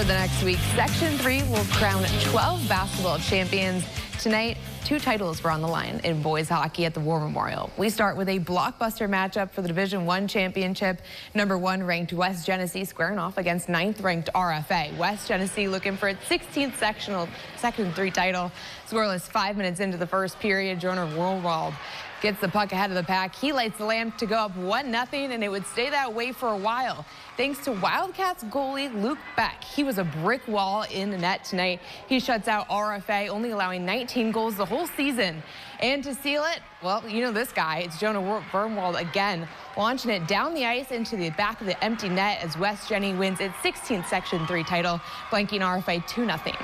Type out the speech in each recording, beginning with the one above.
For the next week, Section 3 will crown 12 basketball champions. Tonight, 2 titles were on the line in boys hockey at the War Memorial. We start with a blockbuster matchup for the Division I championship. Number 1 ranked West Genesee squaring off against 9th ranked RFA. West Genesee looking for its 16th Section 3 title. Scoreless 5 minutes into the first period. Jonah Rohlwald gets the puck ahead of the pack. He lights the lamp to go up 1-0, and it would stay that way for a while. Thanks to Wildcats goalie Luke Beck. He was a brick wall in the net tonight. He shuts out RFA, only allowing 19 goals the whole season. And to seal it, well, you know this guy. It's Jonah Rohlwald again, launching it down the ice into the back of the empty net as West Genny wins its 16th Section 3 title, blanking RFA 2-0.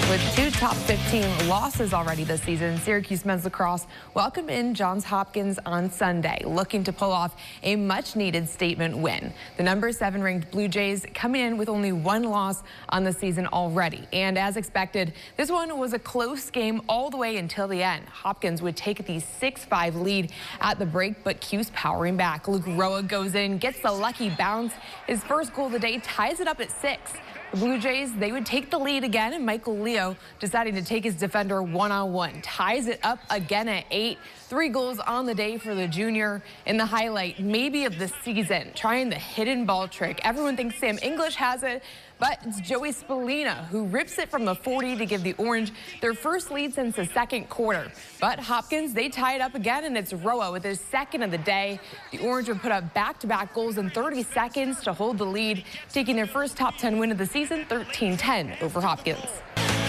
With 2 top 15 losses already this season, Syracuse men's lacrosse welcomed in Johns Hopkins on Sunday, looking to pull off a much-needed statement win. The number 7 ranked Blue Jays coming in with only 1 loss on the season already. And as expected, this one was a close game all the way until the end. Hopkins would take the 6-5 lead at the break, but Cuse powering back. Luke Roa goes in, gets the lucky bounce. His first goal of the day ties it up at 6. The Blue Jays, they would take the lead again, and Michael Leo deciding to take his defender one-on-one. Ties it up again at 8. 3 goals on the day for the junior. In the highlight, maybe of the season, trying the hidden ball trick. Everyone thinks Sam English has it, but it's Joey Spallina who rips it from the 40 to give the Orange their first lead since the second quarter. But Hopkins, they tie it up again, and it's Roa with his second of the day. The Orange would put up back-to-back goals in 30 seconds to hold the lead, taking their first top 10 win of the season, 13-10 over Hopkins.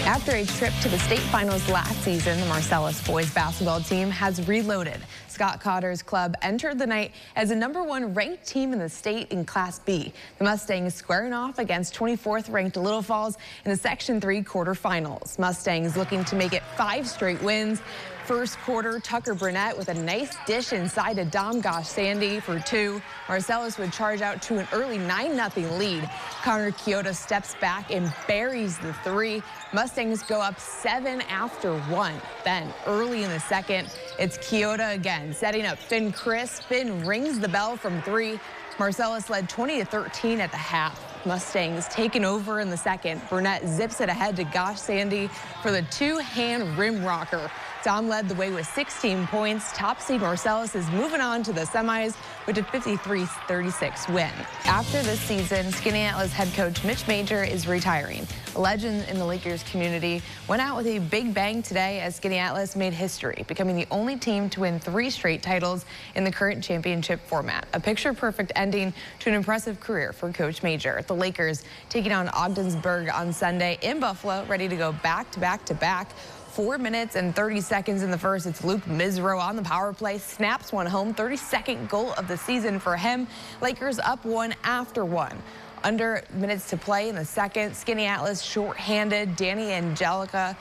After a trip to the state finals last season, the Marcellus boys basketball team has reloaded. Scott Cotter's club entered the night as the number 1 ranked team in the state in Class B. The Mustangs squaring off against 24th ranked Little Falls in the Section 3 quarterfinals. Mustangs looking to make it 5 straight wins. First quarter, Tucker Burnett with a nice dish inside to Dom Gosh Sandy for 2. Marcellus would charge out to an early 9-0 lead. Connor Kyoto steps back and buries the 3. Mustangs go up 7 after 1. Then early in the second, it's Kyoto again, setting up Finn Chris. Finn rings the bell from 3. Marcellus led 20-13 at the half. Mustangs taken over in the second. Burnett zips it ahead to Gosh Sandy for the 2-hand rim rocker. Dom led the way with 16 points. Top seed Marcellus is moving on to the semis with a 53-36 win. After this season, Skinny Atlas head coach Mitch Major is retiring. A legend in the Lakers community went out with a big bang today as Skinny Atlas made history, becoming the only team to win 3 straight titles in the current championship format. A picture-perfect ending to an impressive career for Coach Major. The Lakers taking on Ogdensburg on Sunday in Buffalo, ready to go back-to-back-to-back. 4 minutes and 30 seconds in the first. It's Luke Misro on the power play, snaps one home, 32nd goal of the season for him. Lakers up 1 after 1. Under minutes to play in the second, Skinny Atlas shorthanded. Danny Angelica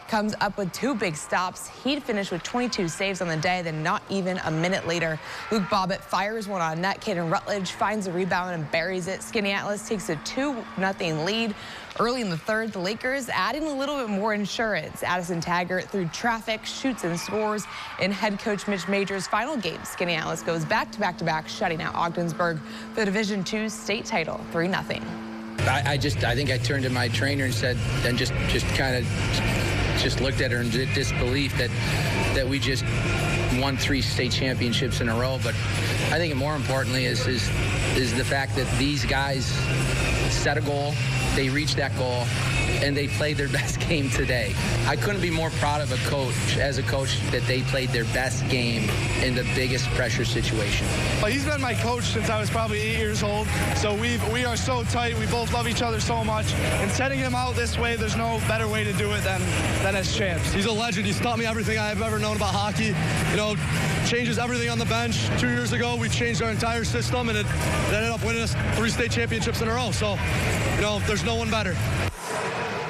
comes up with 2 big stops. He'd finished with 22 saves on the day, then not even a minute later, Luke Bobbitt fires one on net. Caden Rutledge finds a rebound and buries it. Skinny Atlas takes a 2-0 lead. Early in the third, the Lakers adding a little bit more insurance. Addison Taggart through traffic, shoots and scores in head coach Mitch Major's final game. Skinny Atlas goes back-to-back-to-back, shutting out Ogdensburg for the Division II state title, 3-0. I think I turned to my trainer and said, and just kind of looked at her in disbelief that we just won 3 state championships in a row. But I think more importantly is the fact that these guys set a goal, they reached that goal, and they played their best game today. I couldn't be more proud of a coach, that they played their best game in the biggest pressure situation. Well, he's been my coach since I was probably 8 years old, so we are so tight. We both love each other so much, and setting him out this way, there's no better way to do it than as champs. He's a legend. He's taught me everything I've ever known about hockey. You know, changes everything on the bench. 2 years ago, we changed our entire system, and it ended up winning us 3 state championships in a row. So, you know, there's no one better.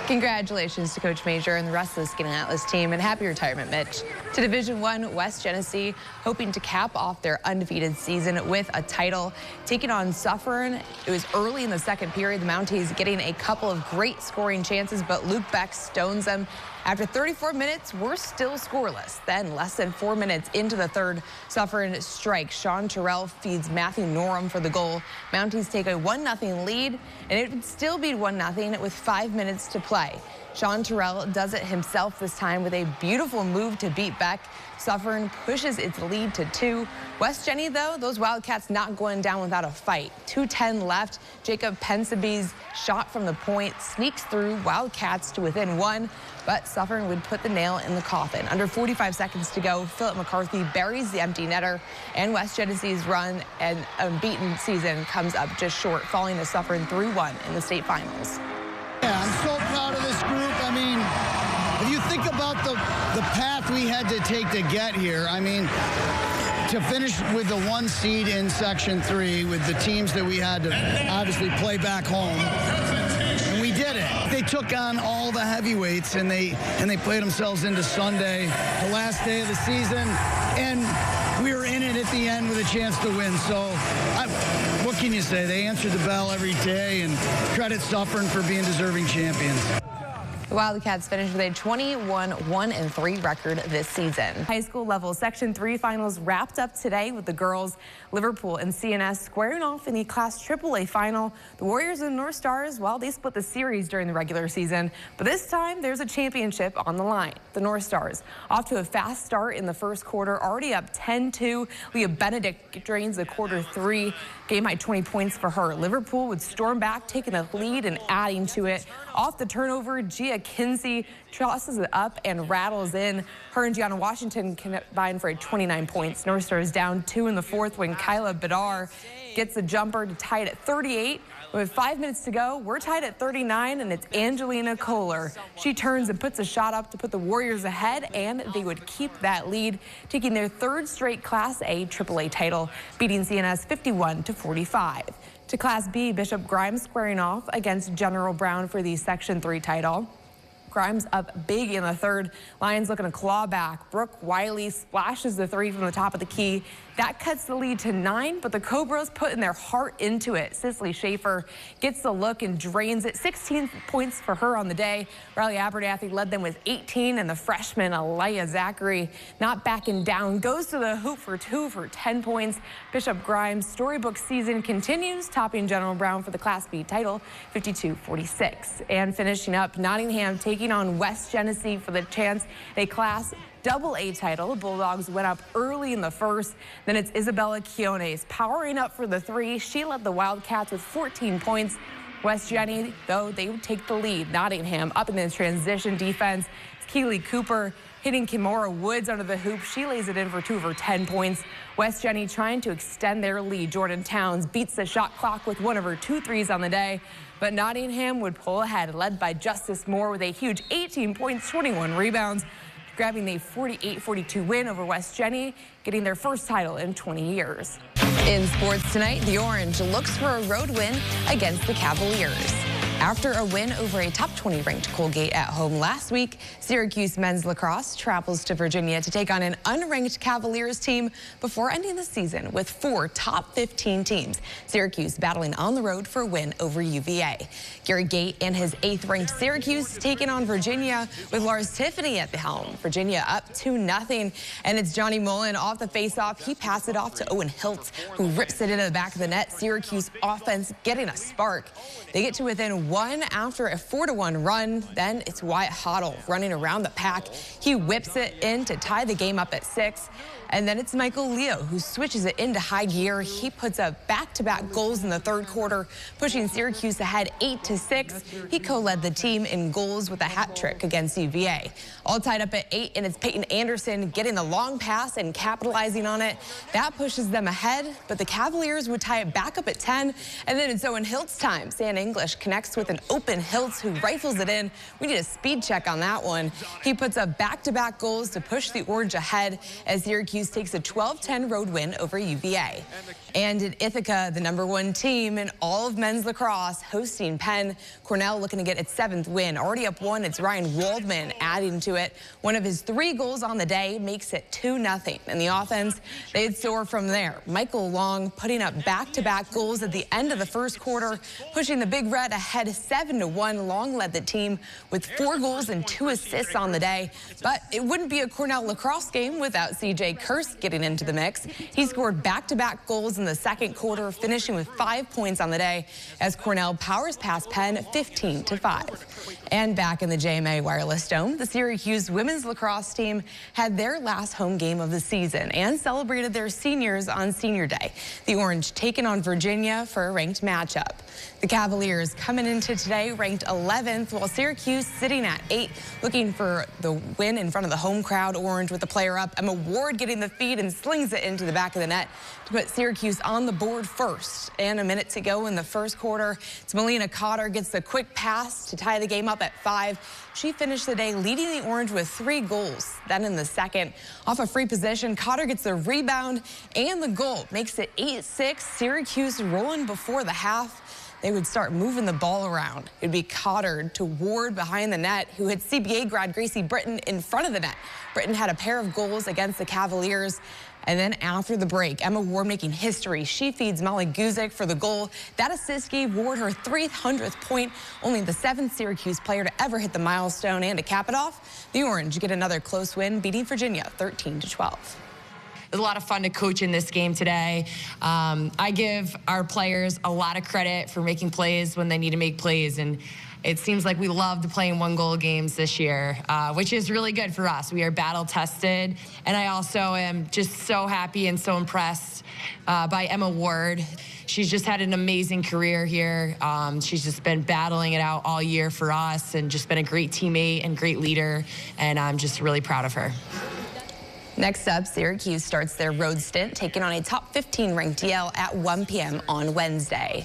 Congratulations to Coach Major and the rest of the Skinny Atlas team, and happy retirement, Mitch. To Division I, West Genesee hoping to cap off their undefeated season with a title, taking on Suffern. It was early in the second period. The Mounties getting a couple of great scoring chances, but Luke Beck stones them. After 34 minutes, we're still scoreless. Then, less than 4 minutes into the third, Suffern strikes. Sean Terrell feeds Matthew Norum for the goal. Mounties take a 1-0 lead, and it would still be 1-0 with 5 minutes to play. Sean Terrell does it himself this time with a beautiful move to beat Beck. Suffern pushes its lead to 2. West Jenny, though, those Wildcats not going down without a fight. 2:10 left. Jacob Pensabee's shot from the point sneaks through Wildcats to within 1, but Suffern would put the nail in the coffin. Under 45 seconds to go, Philip McCarthy buries the empty netter, and West Genesee's run and unbeaten season comes up just short, falling to Suffern 3-1 in the state finals. Yeah, I'm so proud of this group. I mean, if you think about the path we had to take to get here, I mean, to finish with the 1 seed in Section 3 with the teams that we had to obviously play back home, and we did it. They took on all the heavyweights, and they played themselves into Sunday, the last day of the season, and we were in it at the end with a chance to win. So what can you say? They answered the bell every day, and credit Suffern for being deserving champions. The Wildcats finished with a 21-1-3 record this season. High school level Section 3 finals wrapped up today with the girls. Liverpool and CNS squaring off in the Class AAA final. The Warriors and North Stars, well, they split the series during the regular season, but this time there's a championship on the line. The North Stars off to a fast start in the first quarter, already up 10-2. Leah Benedict drains the quarter 3. Game high 20 points for her. Liverpool would storm back, taking the lead and adding to it. Off the turnover, Gia Kinsey tosses it up and rattles in. Her and Gianna Washington combined for 29 points. North Stars down 2 in the fourth when Kyla Bedar gets the jumper to tie it at 38. With 5 minutes to go, we're tied at 39, and it's Angelina Kohler. She turns and puts a shot up to put the Warriors ahead, and they would keep that lead, taking their 3rd straight Class A AAA title, beating CNS 51-45. To Class B, Bishop Grimes squaring off against General Brown for the Section 3 title. Grimes up big in the third. Lions looking to claw back. Brooke Wiley splashes the 3 from the top of the key. That cuts the lead to 9, but the Cobras putting their heart into it. Cicely Schaefer gets the look and drains it. 16 points for her on the day. Riley Abernathy led them with 18, and the freshman Aliyah Zachary not backing down. Goes to the hoop for 2 for 10 points. Bishop Grimes' storybook season continues, topping General Brown for the Class B title, 52-46. And finishing up, Nottingham taking on West Genesee for the chance at a Class AA title. Bulldogs went up early in the first. Then it's Isabella Quiones powering up for the 3. She led the Wildcats with 14 points. West Jenny, though, they would take the lead. Nottingham up in the transition defense. It's Keely Cooper hitting Kimora Woods under the hoop. She lays it in for 2 of her 10 points. West Jenny trying to extend their lead. Jordan Towns beats the shot clock with 1 of her 2 threes on the day. But Nottingham would pull ahead, led by Justice Moore with a huge 18 points, 21 rebounds, grabbing the 48-42 win over West Jenny, getting their first title in 20 years. In sports tonight, the Orange looks for a road win against the Cavaliers. After a win over a top 20 ranked Colgate at home last week, Syracuse men's lacrosse travels to Virginia to take on an unranked Cavaliers team before ending the season with 4 top 15 teams. Syracuse battling on the road for a win over UVA. Gary Gate and his 8th ranked Syracuse taking on Virginia with Lars Tiffany at the helm. Virginia up 2-0, and it's Johnny Mullen off the faceoff. He passed it off to Owen Hiltz, who rips it into the back of the net. Syracuse offense getting a spark. They get to within 1 after a 4-1 run. Then it's Wyatt Hoddle running around the pack. He whips it in to tie the game up at 6. And then it's Michael Leo who switches it into high gear. He puts up back-to-back goals in the third quarter, pushing Syracuse ahead 8-6. He co-led the team in goals with a hat trick against UVA. All tied up at 8, and it's Peyton Anderson getting the long pass and capitalizing on it. That pushes them ahead, but the Cavaliers would tie it back up at 10. And then it's Owen Hiltz time. Sam English connects with an open Hiltz who rifles it in. We need a speed check on that one. He puts up back-to-back goals to push the Orange ahead as Syracuse takes a 12-10 road win over UVA. And in Ithaca, the #1 team in all of men's lacrosse, hosting Penn. Cornell looking to get its 7th win. Already up 1, it's Ryan Waldman adding to it. One of his 3 goals on the day makes it 2-0. And the offense, they'd soar from there. Michael Long putting up back-to-back goals at the end of the first quarter, pushing the Big Red ahead 7-1. Long led the team with 4 goals and 2 assists on the day. But it wouldn't be a Cornell lacrosse game without C.J. Kursk getting into the mix. He scored back-to-back goals in the second quarter, finishing with 5 points on the day as Cornell powers past Penn 15-5. And back in the JMA Wireless Dome, the Syracuse women's lacrosse team had their last home game of the season and celebrated their seniors on Senior Day. The Orange taking on Virginia for a ranked matchup. The Cavaliers coming into today ranked 11th, while Syracuse sitting at 8, looking for the win in front of the home crowd. Orange with the player up. Emma Ward getting the feed and slings it into the back of the net to put Syracuse on the board first. And a minute to go in the first quarter. It's Melina Cotter gets the quick pass to tie the game up at 5. She finished the day leading the Orange with 3 goals. Then in the second, off a free position, Cotter gets the rebound and the goal. Makes it 8-6. Syracuse rolling before the half. They would start moving the ball around. It'd be Cotter to Ward behind the net, who hit CBA grad Gracie Britton in front of the net. Britton had a pair of goals against the Cavaliers. And then after the break, Emma Ward making history. She feeds Molly Guzik for the goal. That assist gave Ward her 300th point, only the 7th Syracuse player to ever hit the milestone. And to cap it off, the Orange get another close win, beating Virginia 13-12. It was a lot of fun to coach in this game today. I give our players a lot of credit for making plays when they need to make plays, and it seems like we love playing 1-goal games this year, which is really good for us. We are battle tested, and I also am just so happy and so impressed by Emma Ward. She's just had an amazing career here. She's just been battling it out all year for us and just been a great teammate and great leader, and I'm just really proud of her. Next up, Syracuse starts their road stint, taking on a top 15 ranked Yale at 1 p.m. on Wednesday.